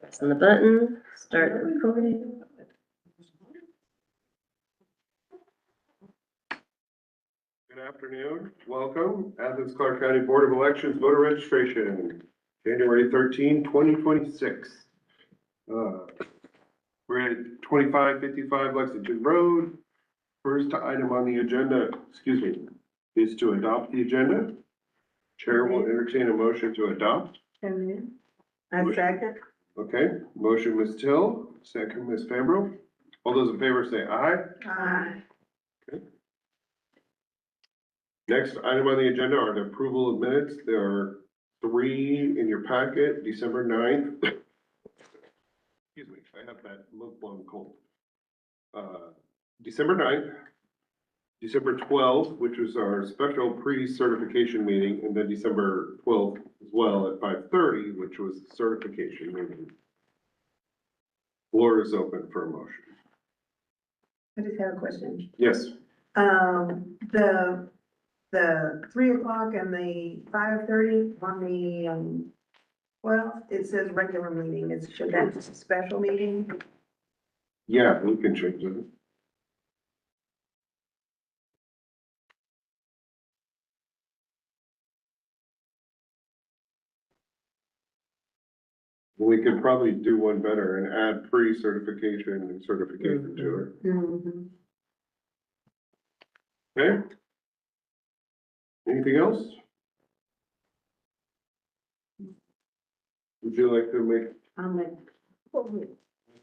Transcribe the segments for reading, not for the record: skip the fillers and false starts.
Press on the button, start the recording. Good afternoon. Welcome. Athens-Clarke County Board of Elections voter registration, January 13, 2026. We're at 2555 Lexington Road. First item on the agenda, is to adopt the agenda. Chair will entertain a motion to adopt. I second. Okay, motion Ms. Till, second Ms. Fambro. All those in favor say aye. Aye. Next item on the agenda are the approval of minutes. There are 3 in your packet, December 9th. Excuse me, I have that blown cold. December 9th, December 12th, which was our special pre-certification meeting, and then December 12th as well at 5:30, which was the certification meeting. Floor is open for a motion. I just have a question. Yes, The 3 o'clock and the 5:30 on the, well, it says regular meeting. Should that be a special meeting? yeah, we can change it. We could probably do one better and add pre-certification and certification to it. Mm-hmm. Okay? Anything else? Would you like to make, I'm like,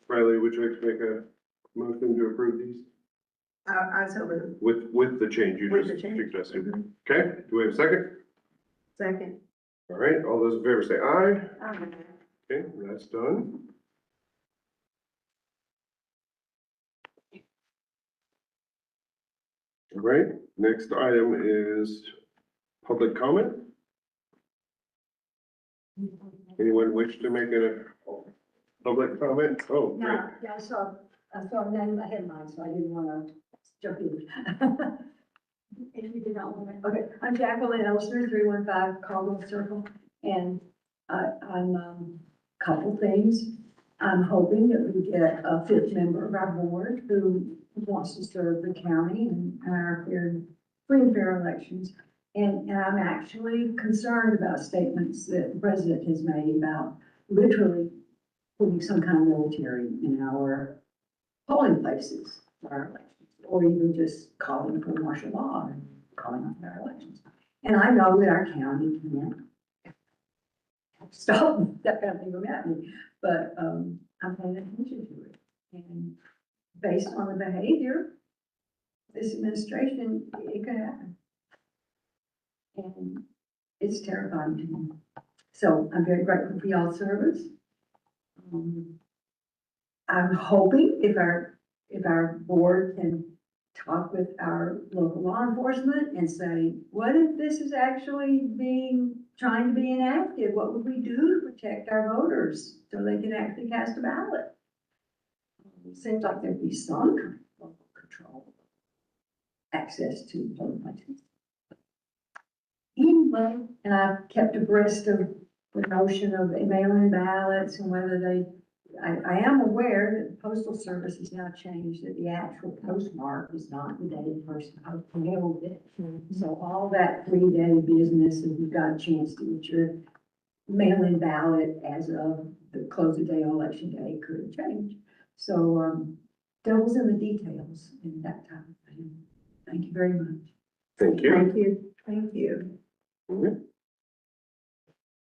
Riley, would you like to make a motion to approve these? I so moved. With the change you With just the change. suggested? Mhm. Okay, do we have a second? Second. All right, all those in favor say aye. Okay, that's done. All right, next item is public comment. Anyone wish to make a public comment? Oh, great. Yeah, I saw a name in the headline, so I didn't wanna jump in. If you did not want to, okay, I'm Jacqueline Elster, 315 Caldwell Circle, and I'm, couple things. I'm hoping that we get a 5th member of our board who wants to serve the county and our free and fair elections. And I'm actually concerned about statements that the president has made about literally putting some kind of military in our polling places for our elections, or even just calling for martial law and calling off our elections. And I know that our county can't stop that kind of thing from happening, but I'm paying attention to it. And based on the behavior, this administration, it could happen. And it's terrifying to me. So I'm very grateful for y'all's service. I'm hoping if our board can talk with our local law enforcement and say, what if this is actually trying to be enacted? What would we do to protect our voters so they can actually cast a ballot? It seems like there'd be some kind of local control, access to polling places. Anyway, and I've kept abreast of the notion of mail-in ballots and whether I am aware that the postal service has now changed that the actual postmark is not the day the person mailed it. So all that 3-day business, if you've got a chance to get your mail-in ballot as of the close of day on election day, could change. So, devil's in the details in that type of thing. Thank you very much. Thank you. Thank you. Thank you.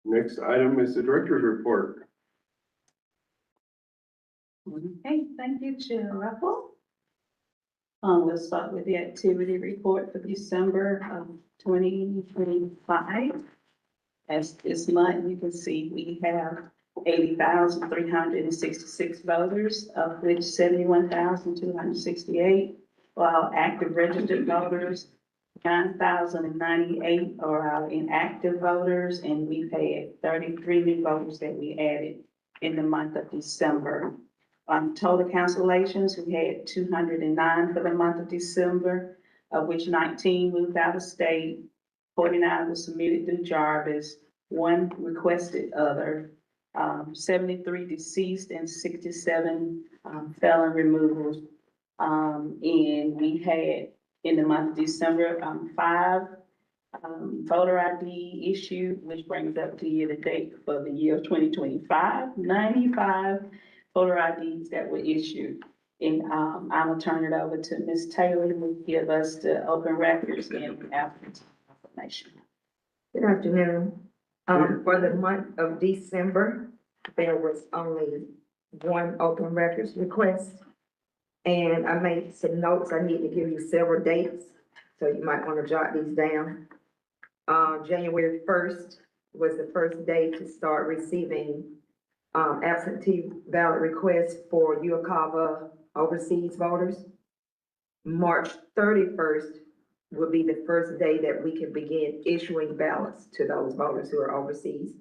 Next item is the director's report. Okay, thank you, Chair Ruffle. Let's start with the activity report for December of 2025. As this month, you can see we have 80,366 voters, of which 71,268 while active registered voters. 9,098 are our inactive voters, and we've had 33 new voters that we added in the month of December. Total cancellations, we had 209 for the month of December, of which 19 moved out of state, 49 was submitted through Jarvis, 1 requested other, 73 deceased and 67, felon removals. And we had, in the month of December, 5, voter ID issued, which brings up to year to date for the year of 2025, 95 voter IDs that were issued. And, I'm gonna turn it over to Ms. Taylor, who will give us the open records and applicant information. Good afternoon. For the month of December, there was only one open records request. And I made some notes. I need to give you several dates, so you might want to jot these down. January 1st was the first day to start receiving, absentee ballot requests for UOCAVA overseas voters. March 31st will be the first day that we can begin issuing ballots to those voters who are overseas.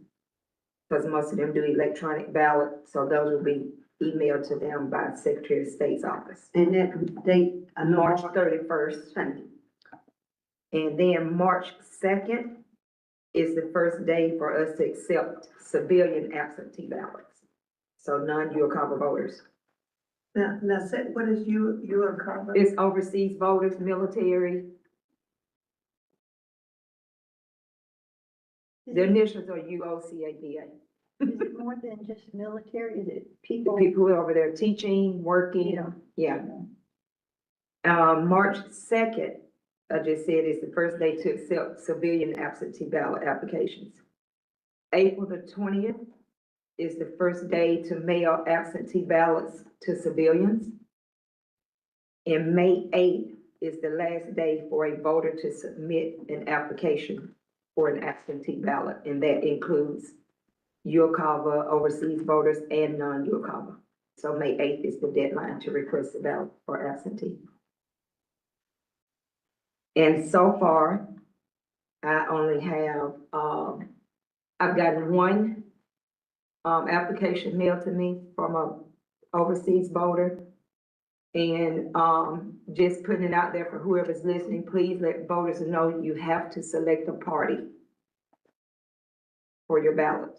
Because most of them do electronic ballot, so those will be emailed to them by the Secretary of State's office. And that date, March 31st. And then March 2nd is the first day for us to accept civilian absentee ballots. So non-UOCAVA voters. Now, what is you are covered? It's overseas voters, military. The initials are UOCAVA. Is it more than just military? Is it people? People who are over there teaching, working, yeah. March 2nd, I just said, is the first day to accept civilian absentee ballot applications. April the 20th is the first day to mail absentee ballots to civilians. And May 8th is the last day for a voter to submit an application for an absentee ballot, and that includes UOCAVA, overseas voters, and non-UOCAVA. So May 8th is the deadline to request a ballot for absentee. And so far, I only have, I've gotten one, application mailed to me from a overseas voter. And, just putting it out there for whoever's listening, please let voters know you have to select a party for your ballot.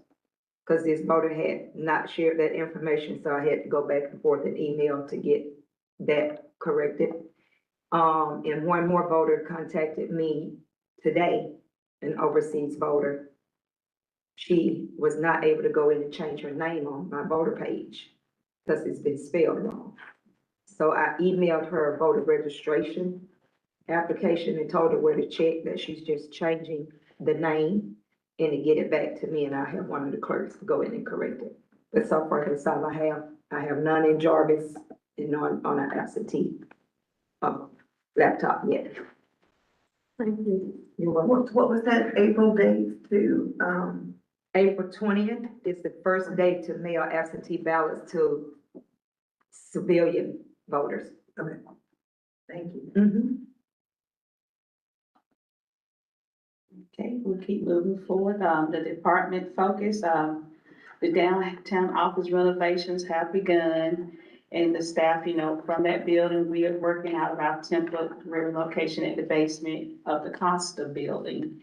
Because this voter had not shared that information, so I had to go back and forth in email to get that corrected. And one more voter contacted me today, an overseas voter. She was not able to go in and change her name on my voter page because it's been spelled wrong. So I emailed her a voter registration application and told her where to check that she's just changing the name and to get it back to me, and I have one of the clerks to go in and correct it. But so far, that's all I have. I have none in Jarvis and none on an absentee laptop yet. Thank you. You're welcome. What was that April date to, April 20th is the first day to mail absentee ballots to civilian voters. okay, thank you. Mhm. Okay, we'll keep moving forward. The department focus, the downtown office renovations have begun. And the staff, from that building, we are working out of our template relocation at the basement of the Costa building.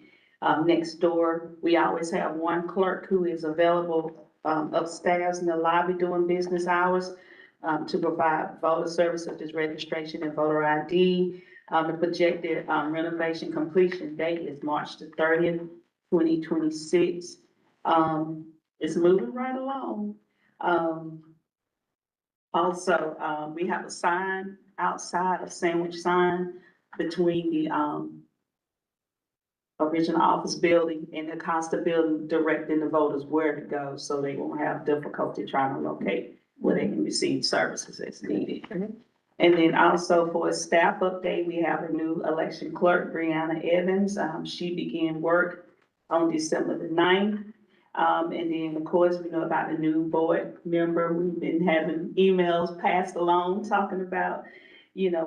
Next door, we always have one clerk who is available, upstairs in the lobby during business hours, to provide voter services such as registration and voter ID. The projected, renovation completion date is March the 30th, 2026. It's moving right along. Also, we have a sign outside, a sandwich sign between the, original office building and the Costa building, directing the voters where to go, so they won't have difficulty trying to locate where they can receive services as needed. And then also for a staff update, we have a new election clerk, Brianna Evans. She began work on December the 9th. And then, of course, we know about the new board member. We've been having emails passed along talking about,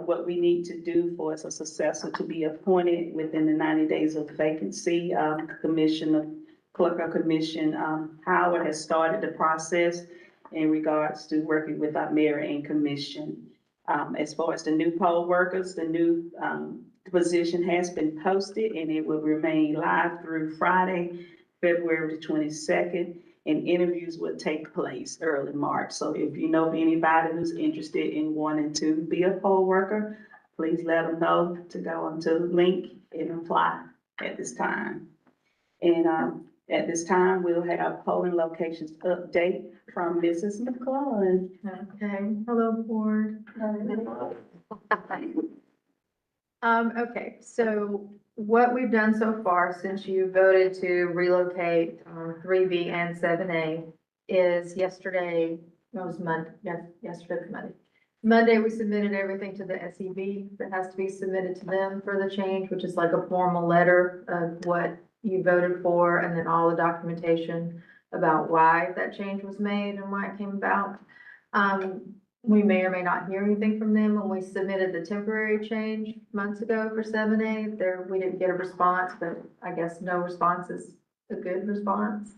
what we need to do for a successor to be appointed within the 90 days of vacancy. Commissioner, Clerk of Commission, Howard has started the process in regards to working with our mayor and commission. As far as the new poll workers, the new, position has been posted and it will remain live through Friday, February the 22nd. and interviews will take place early March. So if you know of anybody who's interested in wanting to be a poll worker, please let them know to go onto the link and apply at this time. And, at this time, we'll have polling locations update from Mrs. McClellan. Okay, hello, board. Okay, so what we've done so far, since you voted to relocate, 3B and 7A, is yesterday, no, it was Monday, yesterday was Monday. Monday, we submitted everything to the SEB that has to be submitted to them for the change, which is like a formal letter of what you voted for, and then all the documentation about why that change was made and why it came about. We may or may not hear anything from them. When we submitted the temporary change months ago for 7A, we didn't get a response, but I guess no response is a good response.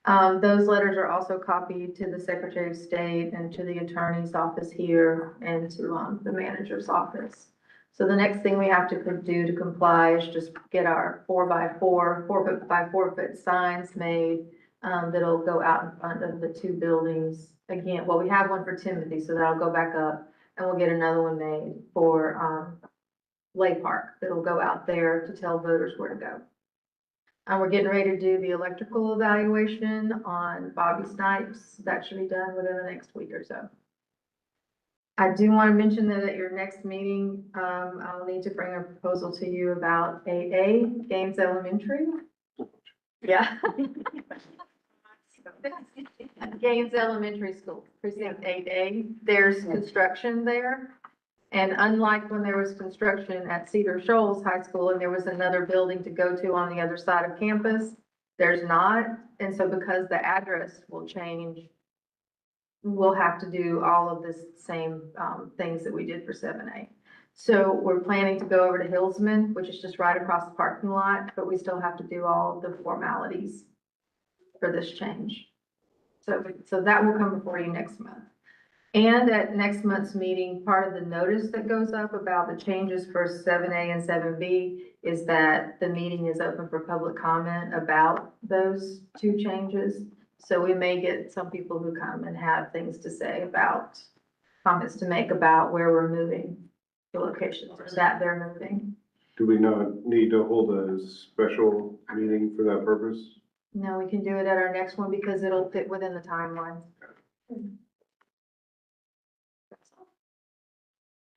Those letters are also copied to the Secretary of State and to the Attorney's office here and to, the manager's office. So the next thing we have to do to comply is just get our 4x4 by 4 foot signs made, that'll go out in front of the two buildings. Again, well, we have one for Timothy, so that'll go back up, and we'll get another one made for, Lay Park that'll go out there to tell voters where to go. And we're getting ready to do the electrical evaluation on Bobby Snipes. That should be done within the next week or so. I do want to mention that at your next meeting, I'll need to bring a proposal to you about 8A, Gaines Elementary. Yeah. Gaines Elementary School, precinct 8A, there's construction there. And unlike when there was construction at Cedar Shoals High School and there was another building to go to on the other side of campus, there's not. And so because the address will change, we'll have to do all of this same things that we did for 7A. So we're planning to go over to Hillsman, which is just right across the parking lot, but we still have to do all of the formalities for this change. So that will come before you next month. And at next month's meeting, part of the notice that goes up about the changes for 7A and 7B is that the meeting is open for public comment about those two changes. So we may get some people who come and have things to say about, comments to make about where we're moving the locations or that they're moving. Do we not need to hold a special meeting for that purpose? No, we can do it at our next one because it'll fit within the timeline.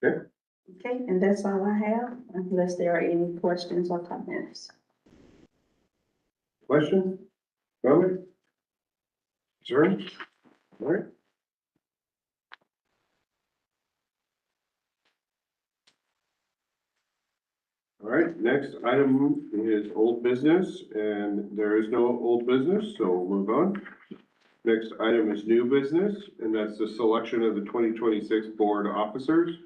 Okay, and that's all I have, unless there are any questions or comments. Question? Comment? Concern? All right. All right, next item is old business, and there is no old business, so we'll move on. Next item is new business, and that's the selection of the 2026 board officers.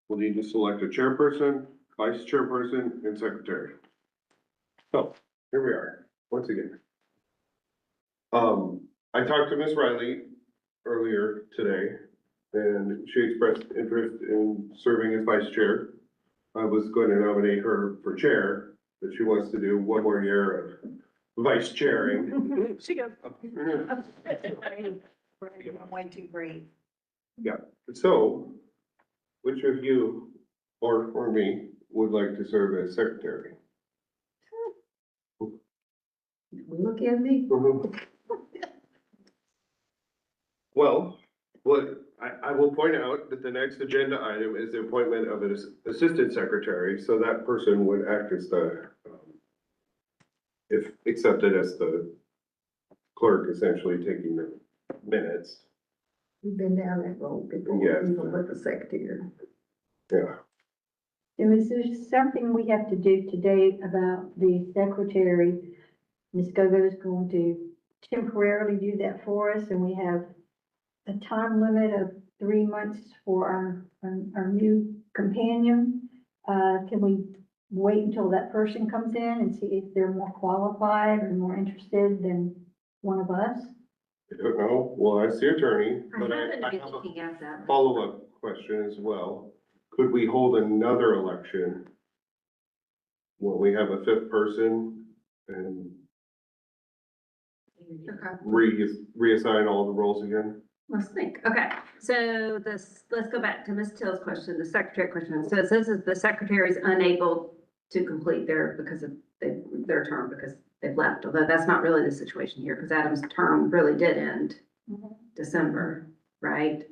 We'll need to select a chairperson, vice chairperson, and secretary. So, here we are, once again. I talked to Ms. Riley earlier today, and she expressed interest in serving as vice chair. I was going to nominate her for chair, but she wants to do one more year of vice chairing. She goes. Way too brief. Yeah, so, which of you, or me, would like to serve as secretary? Look at me. Well, I will point out that the next agenda item is the appointment of an assistant secretary, so that person would act as the, if accepted as the clerk, essentially taking the minutes. We've been down that road before, Yes. even with the secretary. Yeah, And is there something we have to do today about the secretary? Ms. Gogo is going to temporarily do that for us, and we have a time limit of 3 months for our new companion. Can we wait until that person comes in and see if they're more qualified or more interested than one of us? I don't know, well, I see attorney, but I haven't have been a looking at that. follow-up question as well. Could we hold another election when we have a fifth person and reassign all the roles again? Let's think. Okay, so let's go back to Ms. Till's question, the secretary question. So it says that the secretary is unable to complete because of their term because they've left, although that's not really the situation here because Adam's term really did end December, right?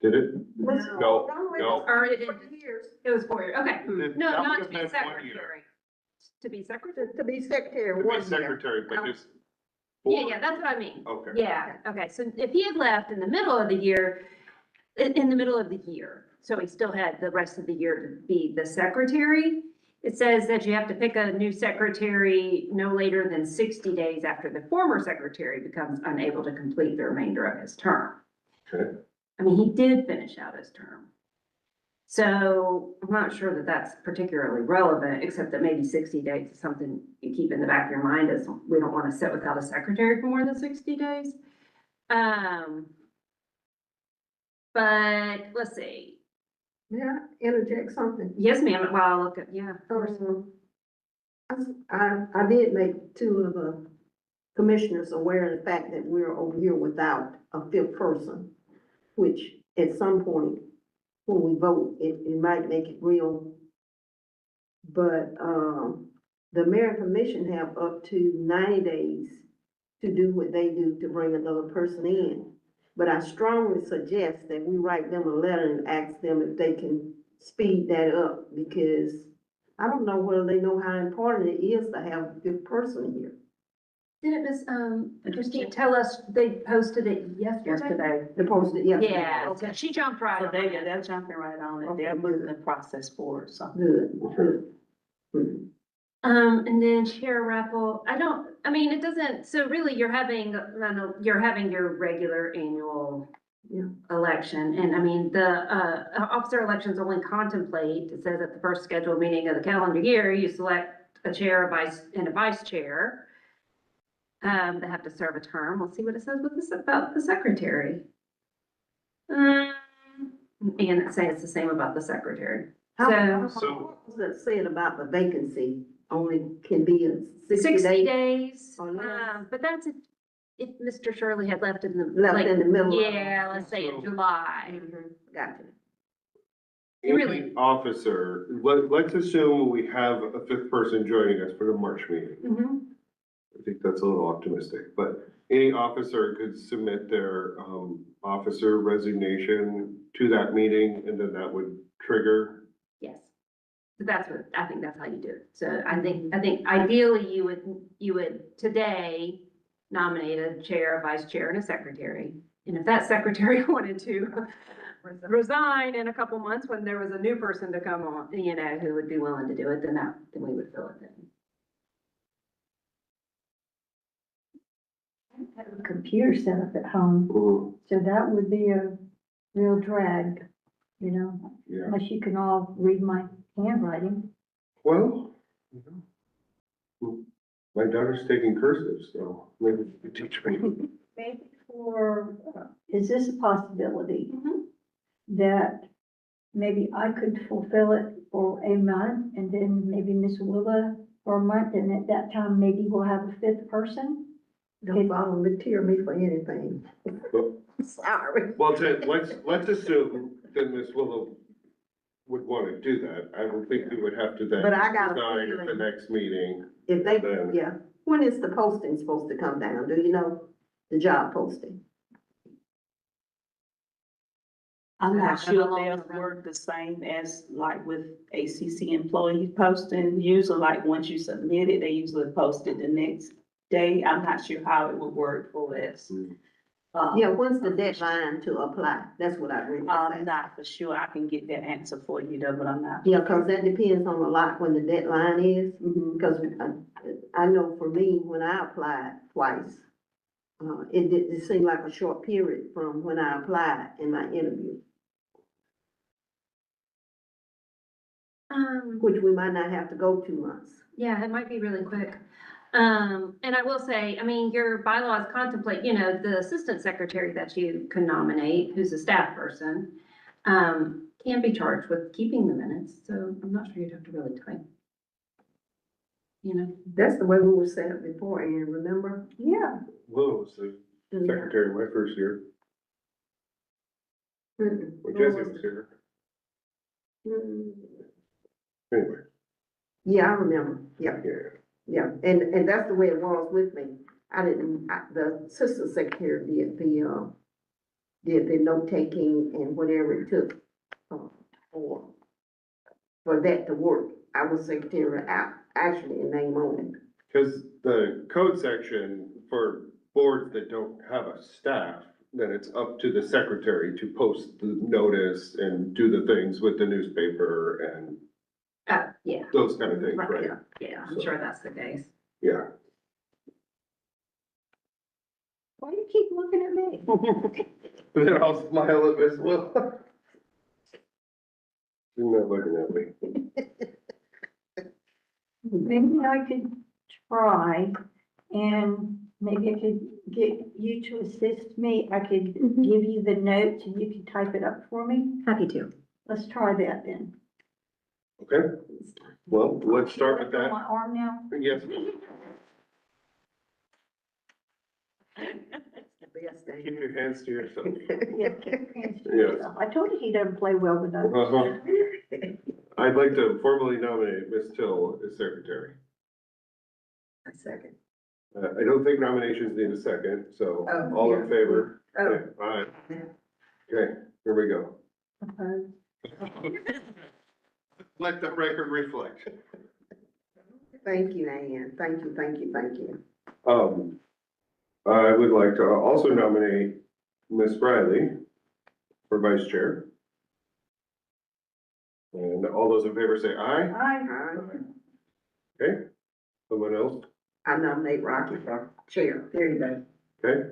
Did it? No, Or it ended, 4 years. it was 4 years. Okay, That no, not would to have be been 1 year. secretary. To be secretary? To be secretary, To be 1 year. secretary, but just. Yeah, that's what I mean. Okay. Yeah, okay, so if he had left in the middle of the year, in the middle of the year, so he still had the rest of the year to be the secretary, it says that you have to pick a new secretary no later than 60 days after the former secretary becomes unable to complete the remainder of his term. Okay. I mean, he did finish out his term. So I'm not sure that that's particularly relevant, except that maybe 60 days is something you keep in the back of your mind as we don't want to sit without a secretary for more than 60 days. But let's see. Yeah, interject something. Yes, ma'am. Well, I'll look at, yeah. of course. I did make 2 of the commissioners aware of the fact that we're over here without a 5th person, which at some point, when we vote, it might make it real. But, the mayor and commission have up to 90 days to do what they do to bring another person in. But I strongly suggest that we write them a letter and ask them if they can speed that up, because I don't know whether they know how important it is to have a 5th person here. Didn't Miss Christine tell us they posted it yesterday? They posted yesterday. Yeah, so she jumped right So on they, it. they're jumping right on it. Okay, They're good. moving the process forward, so. Good, good. Mhm. And then chair raffle, I mean, it doesn't, so really you're having your regular annual Yeah. election. And I mean, the, officer elections only contemplate, it says at the first scheduled meeting of the calendar year, you select a chair, and a vice chair. They have to serve a term. We'll see what it says about the secretary. And it says it's the same about the secretary. What was that saying about the vacancy only can be in 60 60 days? days, Or less. but that's if Mr. Shirley had left in the. Left in the middle of- Yeah, let's say in July. Gotcha. Really? Any officer, let's assume we have a 5th person joining us for the March meeting. Mhm. I think that's a little optimistic, but any officer could submit their, officer resignation to that meeting, and then that would trigger. Yes. So I think that's how you do it. So I think ideally you would today nominate a chair, a vice chair, and a secretary. And if that secretary wanted to resign in a couple months when there was a new person to come on, who would be willing to do it, then we would fill it in. I have a computer set up at home, so that would be a real drag, Yeah, unless you can all read my handwriting. well, my daughter's taking cursive, so maybe you could teach me. Maybe is this a possibility? Mhm. That maybe I could fulfill it for a month and then maybe Miss Willa for a month, and at that time, maybe we'll have a 5th person? Don't volunteer me for anything. Sorry. Well, let's assume that Ms. Willow would want to do that. I don't think we would have to then But I got a decide at the feeling- next meeting. If they, Then- yeah, when is the posting supposed to come down? Do you know? The job posting? I'm I not don't sure know how long they'll it's run. work the same as like with ACC employee posting. Usually like once you submit it, they usually post it the next day. I'm not sure how it would work for this. Yeah, when's the deadline to apply? That's what I really I'm said. not for sure. I can get that answer for you though, but I'm not. Yeah, cause that depends on a lot when the deadline is, because I know for me, when I applied twice, it seemed like a short period from when I applied in my interview, which we might not have to go 2 months. Yeah, it might be really quick. And I will say, I mean, your bylaws contemplate, the assistant secretary that you can nominate, who's a staff person, can be charged with keeping the minutes, so I'm not sure you'd have to really type. you know. That's the way we were set up before, Ann, remember? Yeah. Will was the secretary my first year, Mm-mm. when Jesse was here. Mm. Anyway, Yeah, I remember, yeah. yeah. Yeah, and that's the way it was with me. The assistant secretary did the note taking and whatever it took, for, for that to work. I was secretary, actually, in name only. Cause the code section for boards that don't have a staff, then it's up to the secretary to post the notice and do the things with the newspaper and Yeah, those kind of things, right? yeah, I'm sure that's the case. Yeah. Why do you keep looking at me? And then I'll smile at Miss Will. She's not looking at me. Maybe I could try, and maybe I could get you to assist me. I could give you the notes and you could type it up for me. Happy to. Let's try that then. Okay, well, let's start with On that. my arm now? Yes. Best Keep thing. your hands to yourself. Yeah. Yes. I told you he doesn't play well with us. Uh-huh. I'd like to formally nominate Ms. Till as secretary. A second. I don't think nominations need a second, so Oh, all in yeah. favor? Oh. Okay, aye. Okay, here we go. Let the record reflect. Thank you, Ann. Thank you, thank you, thank you. I would like to also nominate Ms. Briley for vice chair. And all those in favor say aye. Aye. Okay, someone else? I nominate Rocky for chair. There you go. Okay,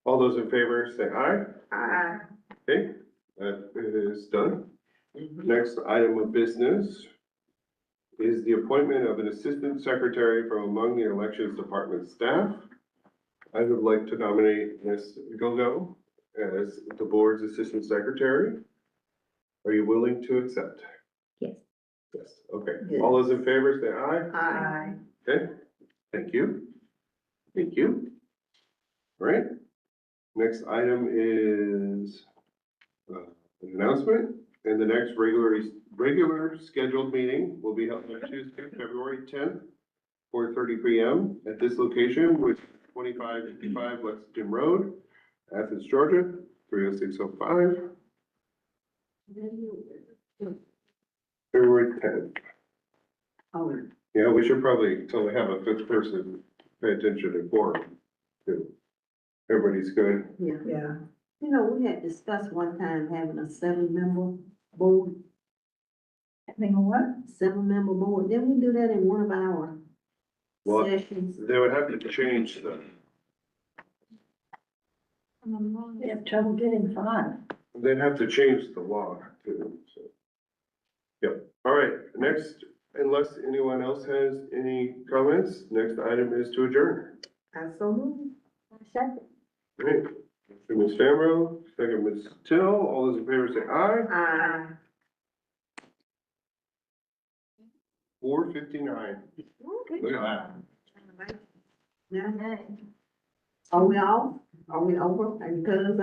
all those in favor say aye. Aye. Okay, that is done. Next item of business is the appointment of an assistant secretary from among the elections department staff. I would like to nominate Ms. Gogo as the board's assistant secretary. Are you willing to accept? Yes. Yes, okay. Yes. All those in favor say aye. Aye. Okay, thank you. Thank you. All right. Next item is an announcement, and the next regular scheduled meeting will be held on Tuesday, February 10th, 4:30 p.m. at this location, which is 2555 Lexington Road, Athens, Georgia, 30605. February 10th. Oh, Yeah, we should probably, till we have a fifth person, pay attention to quorum, too. Everybody's good. yeah. Yeah. You know, we had discussed one time having a 7-member board, Having a what? 7-member board. Didn't we do that in one of our Well, sessions? they would have to change the, They have trouble getting 5. they'd have to change the law, too, so. Yep, all right, next, unless anyone else has any comments, next item is to adjourn. I so moved. Second. All right, Ms. Fambro, second Ms. Till, all those in favor say aye. Aye. 4:59. Look at that. Yeah. Are we off? Are we over? Because